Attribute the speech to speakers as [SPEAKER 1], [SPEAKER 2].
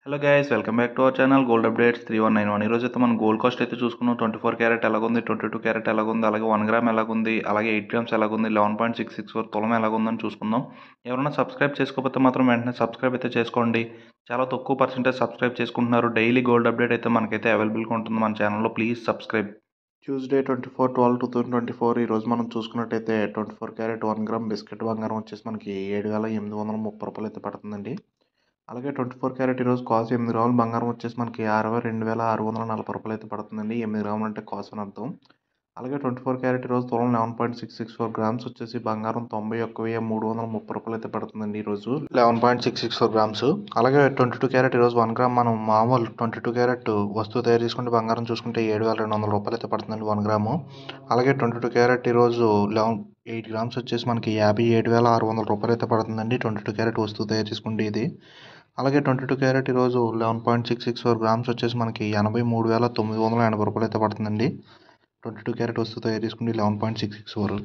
[SPEAKER 1] Hello guys, welcome back to our channel gold updates 3191. ఈరోజు అయితే మనం గోల్డ్ కాస్ట్ అయితే చూసుకున్నాం. 24 క్యారెట్ ఎలాగుంది, 22 క్యారెట్ ఎలాగుంది, అలాగే 1 గ్రామ్ ఎలాగుంది, అలాగే 8 గ్రామ్స్ ఎలాగుంది, 11.664 తులం ఎలాగుందని చూసుకుందాం. ఎవరైనా సబ్స్క్రైబ్ చేసుకోకపోతే మాత్రం వెంటనే సబ్స్క్రైబ్ అయితే చేసుకోండి. చాలా తక్కువ పర్సెంటేజ్ సబ్స్క్రైబ్ చేసుకుంటున్నారు. డైలీ గోల్డ్ అప్డేట్ అయితే మనకైతే అవైలబుల్గా ఉంటుంది మన ఛానల్లో. Please subscribe. ట్యూస్డే 24/12/2024 ఈరోజు మనం చూసుకున్నట్టయితే 24 క్యారెట్ 1 గ్రామ్ బిస్కెట్ బంగారం వచ్చేసి మనకి 7,830 రూపాయలు అయితే పడుతుందండి. అలాగే 24 క్యారెట్ ఈరోజు కాసు 8 గ్రాముల బంగారం వచ్చేసి మనకి 62,640 రూపాయలు అయితే పడుతుందండి. 8 గ్రాములు అంటే కాసు అని అర్థం. అలాగే 24 క్యారెట్ ఈరోజు తులం 11.664 గ్రామ్స్ వచ్చేసి బంగారం 91,330 రూపాయలు అయితే పడుతుందండి ఈరోజు 11.664 గ్రామ్స్. అలాగే 22 క్యారెట్ ఈరోజు 1 గ్రామ్ మనం మామూలు 22 క్యారెట్ వస్తువు తయారు చేసుకుంటే బంగారం చూసుకుంటే 7,200 రూపాయలు అయితే పడుతుందండి 1 గ్రాము. అలాగే 22 క్యారెట్ ఈరోజు 8 గ్రామ్స్ వచ్చేసి మనకి 57,600 రూపాయలు అయితే పడుతుందండి 22 క్యారెట్ వస్తువు తయారు చేసుకుంటే ఇది. అలాగే 22 క్యారెట్ ఈరోజు 11.664 గ్రామ్స్ వచ్చేసి మనకి 83,980 రూపాయలు అయితే పడుతుందండి 22 క్యారెట్ వస్తువు తయారు చేసుకుంటే 11.664.